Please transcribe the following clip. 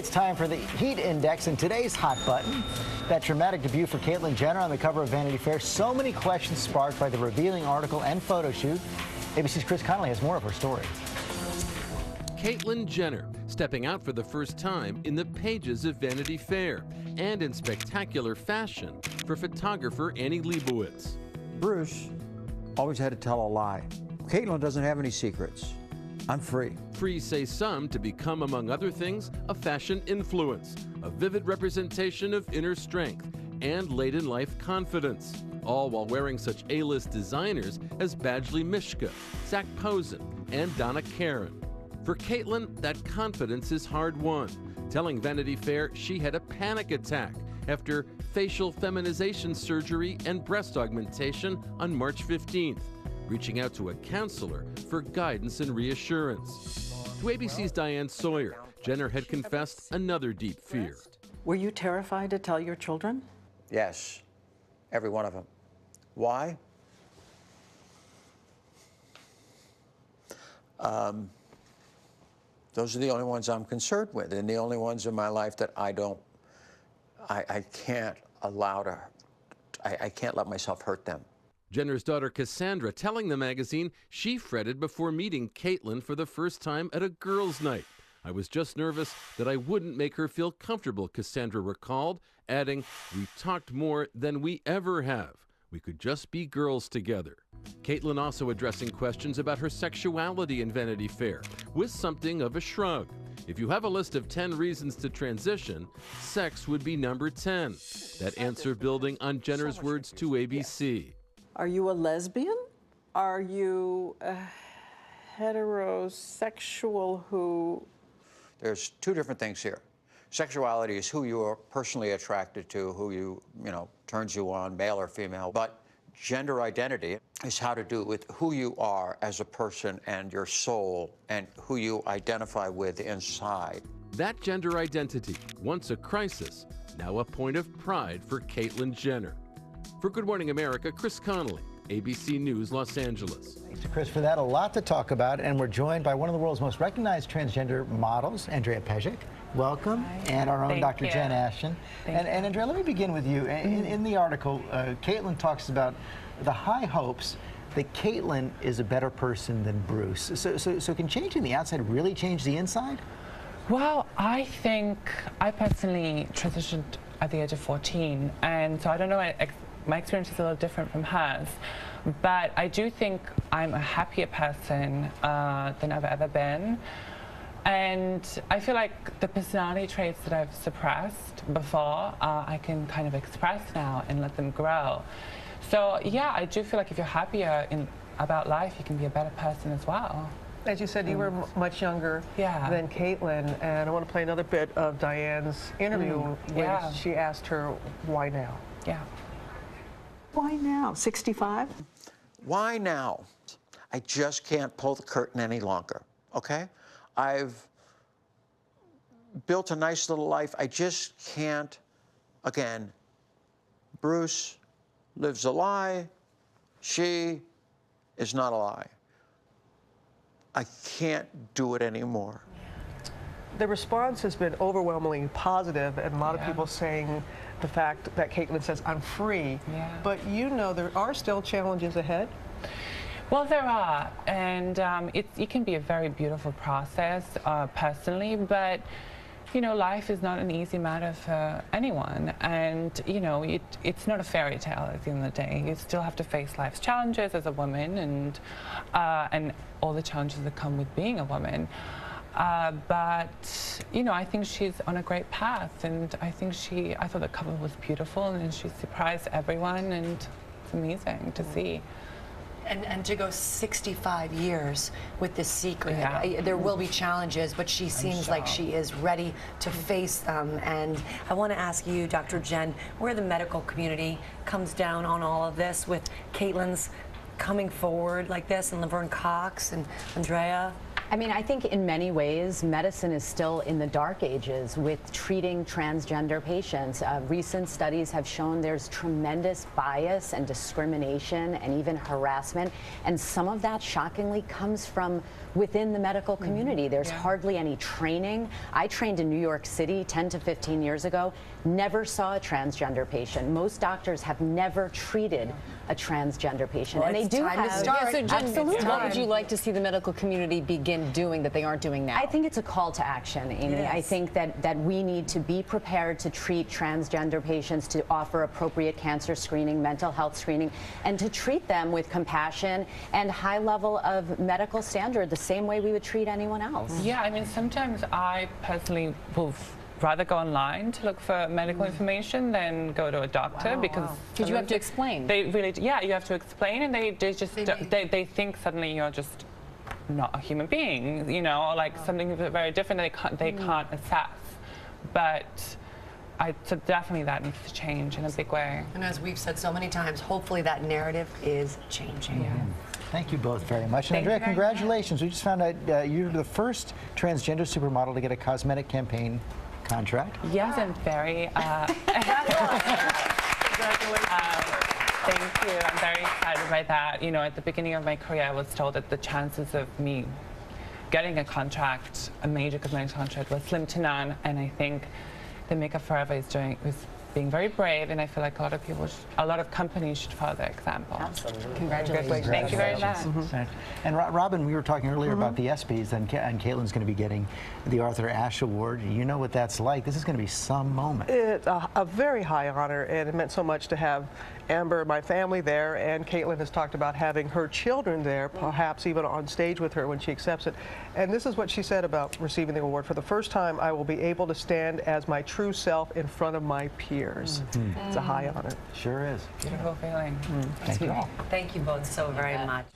It's time for the Heat Index, and today's hot button, that dramatic debut for Caitlyn Jenner on the cover of Vanity Fair. So many questions sparked by the revealing article and photo shoot. ABC's Chris Connolly has more of her story. Caitlyn Jenner stepping out for the first time in the pages of Vanity Fair and in spectacular fashion for photographer Annie Leibovitz. Bruce always had to tell a lie. Caitlyn doesn't have any secrets. I'm free. Free, say some, to become, among other things, a fashion influence, a vivid representation of inner strength and late-in-life confidence, all while wearing such A-list designers as Badgley Mischka, Zach Posen, and Donna Karan. For Caitlyn, that confidence is hard-won, telling Vanity Fair she had a panic attack after facial feminization surgery and breast augmentation on March 15th, reaching out to a counselor for guidance and reassurance. To ABC's Diane Sawyer, Jenner had confessed another deep fear. Were you terrified to tell your children? Yes, every one of them. Why? Those are the only ones I'm concerned with, and the only ones in my life that I can't allow I can't let myself hurt them. Jenner's daughter Cassandra telling the magazine she fretted before meeting Caitlyn for the first time at a girls' night. I was just nervous that I wouldn't make her feel comfortable, Cassandra recalled, adding, "We talked more than we ever have. We could just be girls together." Caitlyn also addressing questions about her sexuality in Vanity Fair, with something of a shrug. If you have a list of 10 reasons to transition, sex would be number 10. That answer building on Jenner's words to ABC. Are you a lesbian? Are you a heterosexual who... There's two different things here. Sexuality is who you are personally attracted to, who turns you on, male or female. But gender identity is how to do with who you are as a person and your soul and who you identify with inside. That gender identity, once a crisis, now a point of pride for Caitlyn Jenner. For Good Morning America, Chris Connolly, ABC News, Los Angeles. Thanks to Chris for that. A lot to talk about, and we're joined by one of the world's most recognized transgender models, Andreja Pejic. Welcome. Hi. And our own Dr. Jen Ashton. And Andrea, let me begin with you. In the article, Caitlyn talks about the high hopes that Caitlyn is a better person than Bruce. So can changing the outside really change the inside? Well, I think I personally transitioned at the age of 14, and so I don't know, my experience is a little different from hers, but I do think I'm a happier person than I've ever been. And I feel like the personality traits that I've suppressed before, I can kind of express now and let them grow. So yeah, I do feel like if you're happier about life, you can be a better person as well. As you said, you were much younger than Caitlyn, and I want to play another bit of Diane's interview where she asked her, why now? Yeah. Why now? 65? Why now? I just can't pull the curtain any longer, okay? I've built a nice little life. I just can't, again, Bruce lives a lie. She is not a lie. I can't do it anymore. The response has been overwhelmingly positive, and a lot of people saying the fact that Caitlyn says, I'm free. But you know there are still challenges ahead. Well, there are, and it can be a very beautiful process personally, but you know, life is not an easy matter for anyone, and you know, it's not a fairy tale at the end of the day. You still have to face life's challenges as a woman, and all the challenges that come with being a woman. But you know, I think she's on a great path, and I thought the cover was beautiful, and she surprised everyone, and it's amazing to see. And to go 65 years with this secret, there will be challenges, but she seems like she is ready to face them. And I want to ask you, Dr. Jen, where the medical community comes down on all of this with Caitlyn's coming forward like this, and Laverne Cox and Andrea. I mean, I think in many ways, medicine is still in the dark ages with treating transgender patients. Recent studies have shown there's tremendous bias and discrimination and even harassment. And some of that, shockingly, comes from within the medical community. There's hardly any training. I trained in New York City 10 to 15 years ago, never saw a transgender patient. Most doctors have never treated a transgender patient. Well, and they do time have, to start. Yeah, so Jen, absolutely. what would you like to see the medical community begin doing that they aren't doing now? I think it's a call to action, Amy. Yes. I think that we need to be prepared to treat transgender patients, to offer appropriate cancer screening, mental health screening, and to treat them with compassion and high level of medical standard, the same way we would treat anyone else. Yeah, I mean, sometimes I personally will rather go online to look for medical information than go to a doctor because Because you have to explain. They really, yeah, you have to explain, and they just they think suddenly you're just not a human being, you know, or like something very different they can't assess. But so definitely that needs to change in a big way. And as we've said so many times, hopefully that narrative is changing. Thank you both very much. And Thank you Andrea, very congratulations. We just found out you're the first transgender supermodel to get a cosmetic campaign contract. Yes, and very. Thank you. I'm very excited by that. You know, at the beginning of my career, I was told that the chances of me getting a contract, a major cosmetics contract, was slim to none. And I think the Makeup Forever is being very brave, and I feel like a lot of companies should follow their example. Absolutely. Congratulations. Thank you very much. And Robin, we were talking earlier about the ESPYs, and Caitlyn's going to be getting the Arthur Ashe Award. You know what that's like. This is going to be some moment. It's a very high honor, and it meant so much to have Amber, my family, there, and Caitlyn has talked about having her children there, perhaps even on stage with her when she accepts it. And this is what she said about receiving the award. For the first time, I will be able to stand as my true self in front of my peers. It's a high honor. Sure is. Beautiful feeling. Thank you all. Thank you both so very much.